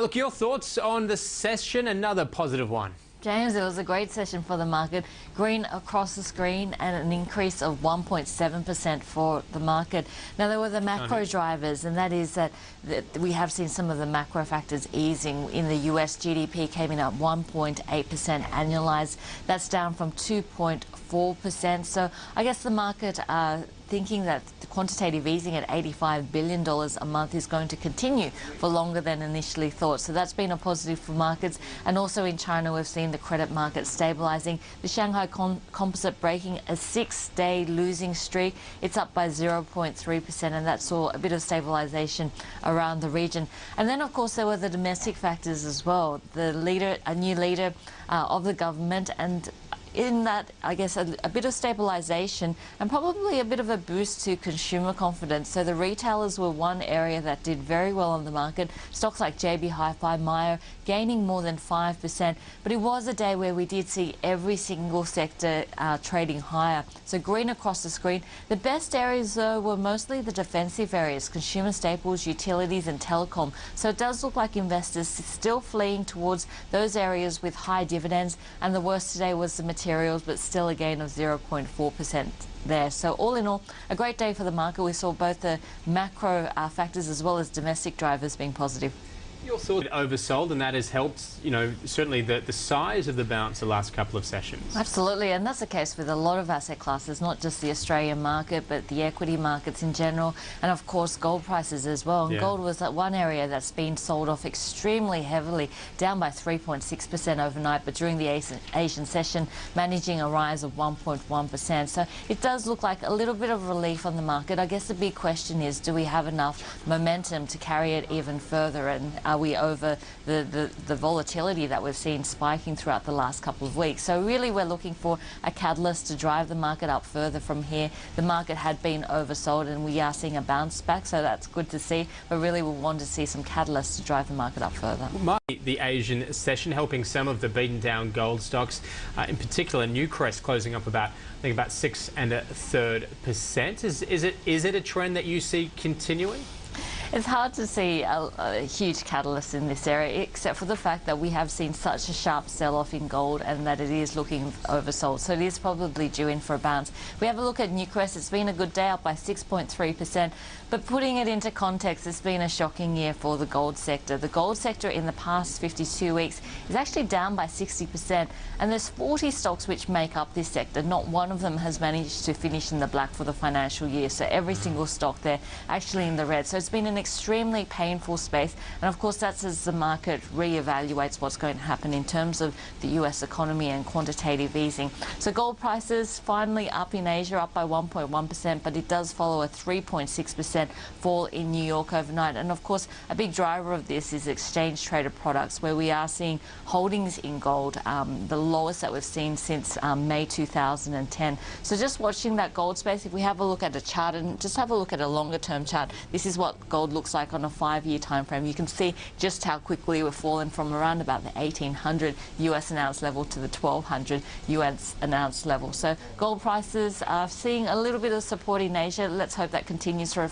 Look, your thoughts on the session, another positive one. James, it was a great session for the market. Green across the screen and an increase of 1.7% for the market. Now, there were the macro drivers, and that is that we have seen some of the macro factors easing. In the US, GDP came in at 1.8% annualized. That's down from 2.4%. So I guess the market thinking that the quantitative easing at $85 billion a month is going to continue for longer than initially thought. So that's been a positive for markets. And also in China, we've seen the credit market stabilizing. The Shanghai Composite breaking a 6-day losing streak. It's up by 0.3%, and that saw a bit of stabilization around the region. And then, of course, there were the domestic factors as well. A new leader of the government, and in that, I guess, a bit of stabilisation and probably a bit of a boost to consumer confidence. So the retailers were one area that did very well on the market. Stocks like JB Hi-Fi, Myer gaining more than 5%. But it was a day where we did see every single sector trading higher. So green across the screen. The best areas, though, were mostly the defensive areas, consumer staples, utilities and telecom. So it does look like investors still fleeing towards those areas with high dividends. And the worst today was the materials, but still a gain of 0.4% there. So all in all, a great day for the market. We saw both the macro factors as well as domestic drivers being positive. Your thought oversold, and that has helped, certainly the size of the bounce the last couple of sessions. Absolutely, and that's the case with a lot of asset classes, not just the Australian market, but the equity markets in general, and of course gold prices as well. And gold was that one area that's been sold off extremely heavily, down by 3.6% overnight, but during the Asian session, managing a rise of 1.1%. So it does look like a little bit of relief on the market. I guess the big question is, do we have enough momentum to carry it even further? And are we over the volatility that we've seen spiking throughout the last couple of weeks? So really we're looking for a catalyst to drive the market up further from here. The market had been oversold and we are seeing a bounce back, so that's good to see. But really we want to see some catalysts to drive the market up further. The Asian session helping some of the beaten down gold stocks, in particular Newcrest closing up about 6 1/3%. Is it a trend that you see continuing? It's hard to see a huge catalyst in this area, except for the fact that we have seen such a sharp sell-off in gold and that it is looking oversold. So it is probably due in for a bounce. We have a look at Newcrest. It's been a good day, up by 6.3%. But putting it into context, it's been a shocking year for the gold sector. The gold sector in the past 52 weeks is actually down by 60%. And there's 40 stocks which make up this sector. Not one of them has managed to finish in the black for the financial year. So every single stock there actually in the red. So it's been an extremely painful space, and of course that's as the market re-evaluates what's going to happen in terms of the US economy and quantitative easing. So gold prices finally up in Asia, up by 1.1%, but it does follow a 3.6% fall in New York overnight. And of course a big driver of this is exchange traded products, where we are seeing holdings in gold, the lowest that we've seen since May 2010. So just watching that gold space, if we have a look at a chart and just have a look at a longer term chart, this is what gold looks like on a 5-year time frame. You can see just how quickly we've fallen from around about the 1800 US an ounce level to the 1200 US an ounce level. So gold prices are seeing a little bit of support in Asia. Let's hope that continues for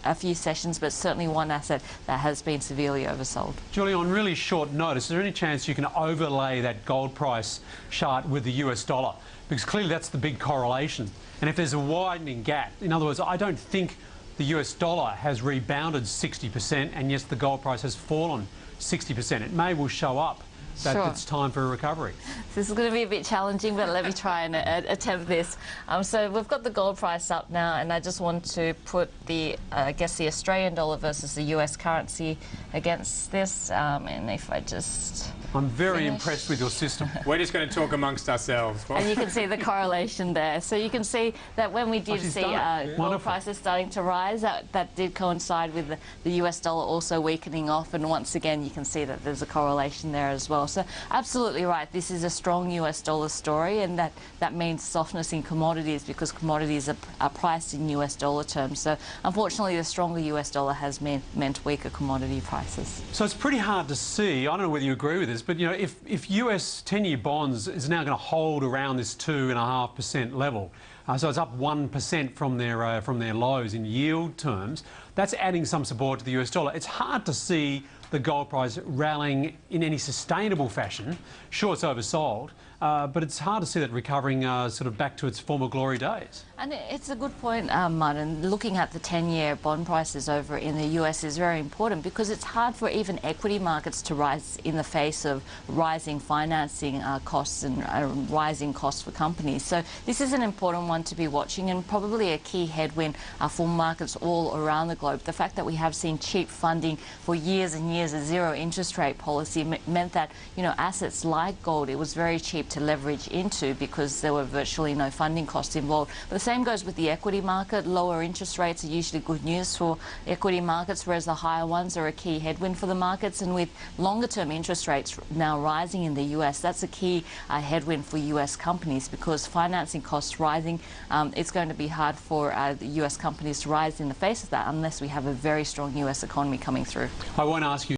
a few sessions, but certainly one asset that has been severely oversold. Julie, on really short notice, is there any chance you can overlay that gold price chart with the US dollar? Because clearly that's the big correlation. And if there's a widening gap, in other words, I don't think the US dollar has rebounded 60%, and yes, the gold price has fallen 60%. It may well show up that it's time for a recovery. This is going to be a bit challenging, but let me try and attempt this. So we've got the gold price up now, and I just want to put the, I guess, the Australian dollar versus the US currency against this. And if I just... I'm very impressed with your system. We're just going to talk amongst ourselves. And you can see the correlation there. So you can see that when we did see gold prices starting to rise, that did coincide with the US dollar also weakening off. And once again, you can see that there's a correlation there as well. So absolutely right. This is a strong US dollar story, and that means softness in commodities, because commodities are priced in US dollar terms. So unfortunately, the stronger US dollar has meant weaker commodity prices. So it's pretty hard to see. I don't know whether you agree with this, but if US 10-year bonds is now going to hold around this 2.5% level, so it's up 1% from their lows in yield terms, that's adding some support to the US dollar. It's hard to see the gold price rallying in any sustainable fashion. Sure, it's oversold, but it's hard to see that recovering sort of back to its former glory days. And it's a good point, Martin. Looking at the 10-year bond prices over in the US is very important because it's hard for even equity markets to rise in the face of rising financing costs and rising costs for companies. So this is an important one to be watching and probably a key headwind for markets all around the globe. The fact that we have seen cheap funding for years and years, a zero interest rate policy meant that, you know, assets like gold, it was very cheap to leverage into because there were virtually no funding costs involved. But the same goes with the equity market. Lower interest rates are usually good news for equity markets, whereas the higher ones are a key headwind for the markets. And with longer term interest rates now rising in the US, that's a key headwind for US companies because financing costs rising, it's going to be hard for the US companies to rise in the face of that unless we have a very strong US economy coming through. I won't ask you